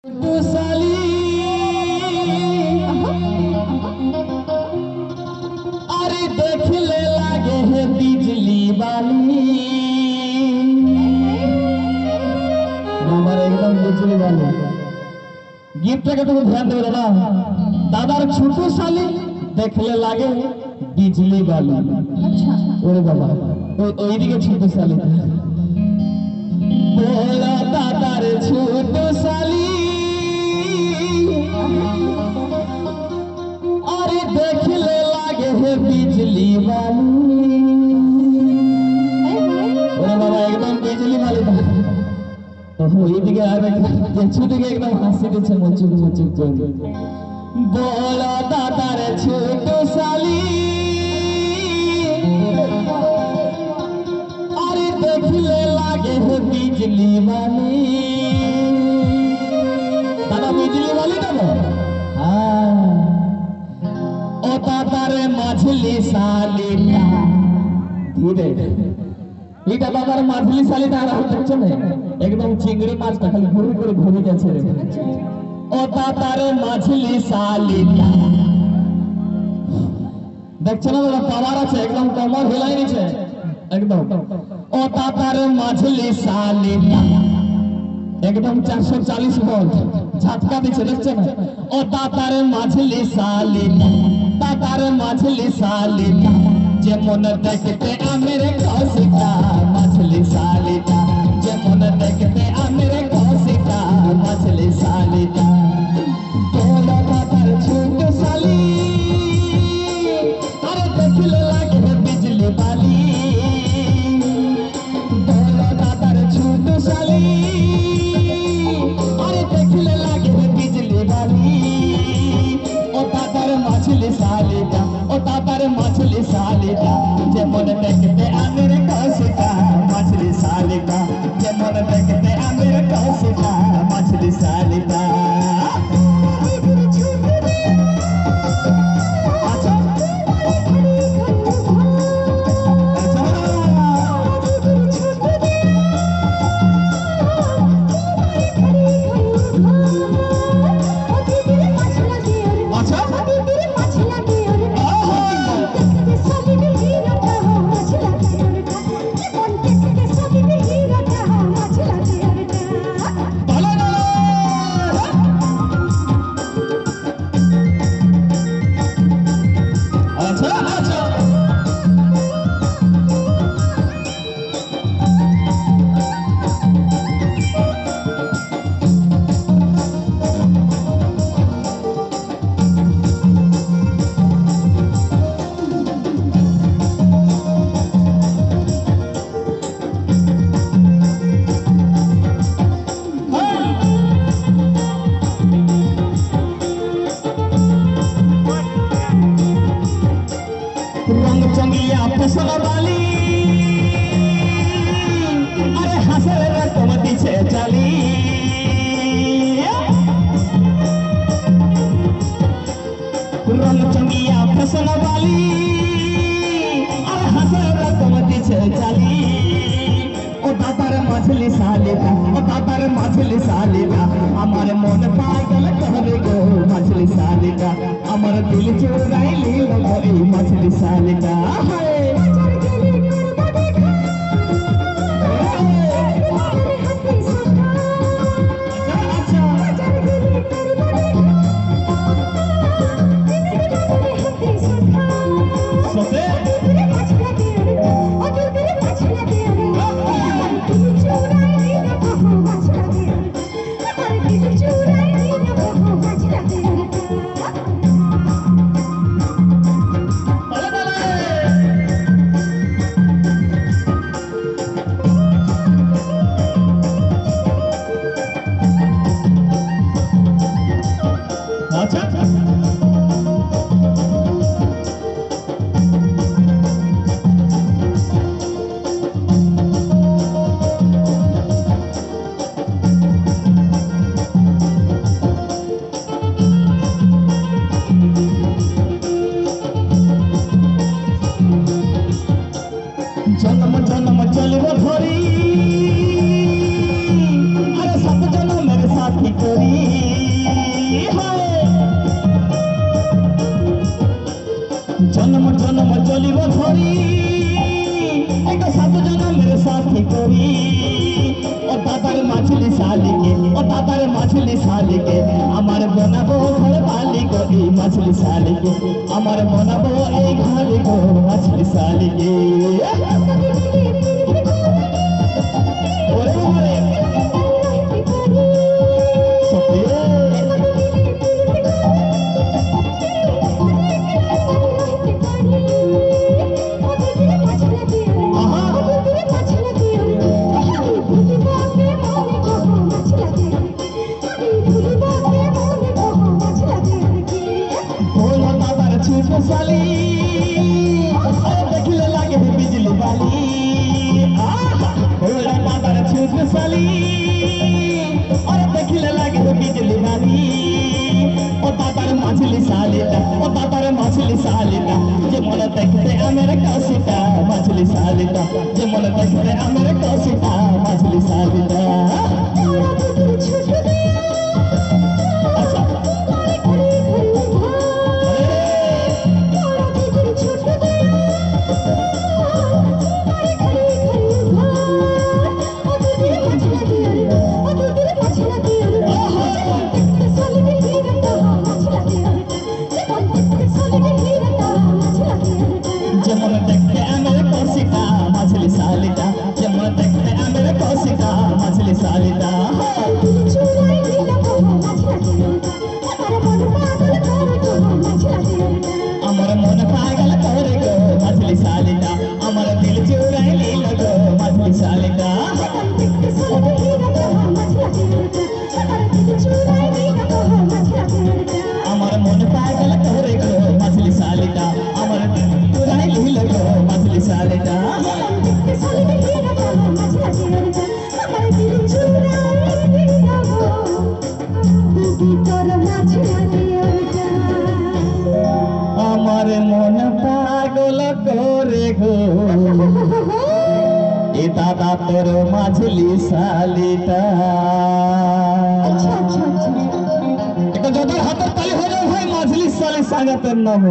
साली अरे देख ले लागे है बिजली वाली हमारे एकदम बिजली वाली गिफ्ट के तो ध्यान दे ना दादार छोटू साली देख ले लागे बिजली वाली। अच्छा ओरे बाबा ओई दिके छोटू साली बोला दादार छोटू साली अरे देख ले लागे है बिजली वाली। ओरे बाबा एकदम बिजली वाली तो ये दिखे आ रहा है छूट के एकदम हंसी दिखे मुचुक मुचुक जो बोला दादा रे छोटू साली अरे देख ले लागे है बिजली वाली। दादा बिजली वाली ना हाँ ओ दादा रे मछली साली धीरे এটা বাবার মাছলি সালিটা আর হচ্ছে না একদম চিংড়ি মাছ খালি ঘুরে ঘুরে ঘুরে যাচ্ছে রে ও তাতারে মাছলি সালিটা দেখছ না দাদা পাওয়ার আছে একদম কমর হিলাই নিছে একদম ও তাতারে মাছলি সালিটা একদম 440 ভোল্ট ঝাটকা দিছে দেখছ না ও তাতারে মাছলি সালিটা তাতারে মাছলি সালিটা যেমন দেখতে আমের কৌশিকা মছলি সালিটা যেমন দেখতে আমের কৌশিকা মছলি সালিটা তোলা দাদার ছোট সালি আরে দেখলে লাগে বিজলি বালি। তোলা দাদার ছোট সালি আরে দেখলে লাগে বিজলি বালি। ও দাদার মছলি সালিটা ও দাদার মছলি সালিটা যেমন দেখতে আমের কৌশিকা মছলি সালিটা যেমন দেখতে আমের কৌশিকা মছলি সালিটা। रंग चंगिया फसल वाली अरे हंसल रकम पीछे चली रंग चंगिया फसल वाली अरे हंसल रकम पीछे चली। ओ दादार मछली सालिका ओ दादार मछली सालिका हमारे मन पागल कर गो मछली सालिका हमारे दिल चुराई ली गई मछली सालिका। মাছলি শালিকে আমার বানাবো ঘর বালি গো এই মাছলি শালিকে আমার বানাবো এই ঘর গো মাছলি শালিকে ওরে ওরে সত্যি साली देखले लागे बिजली वाली होला मादर छूट साली और देखले लागे बिजली वाली ओ तातर मछली सालीटा ओ तातर मछली सालीटा जे मन देखते अमेर कासिटा मछली सालीटा जे मन देखते अमेर कासिटा मछली सालीटा जमन देखते अमेर कोसिका मछली सालिटा जमन देखते अमेर कोसिका मछली सालिटा अमर मन पागल करे गो मछली सालिटा अमर दिल चुराई लगो मछली सालिटा अमर मन पागल करे गो मछली सालिटा अमर दिल लगो मछली सालिटा আমার মন পাগল করে গো এ দাদা তোর মাঝলি শালিটা একটা যত হাতের তালি হয়ে যাবে ভাই মাঝলি শালি সাগাতের নাম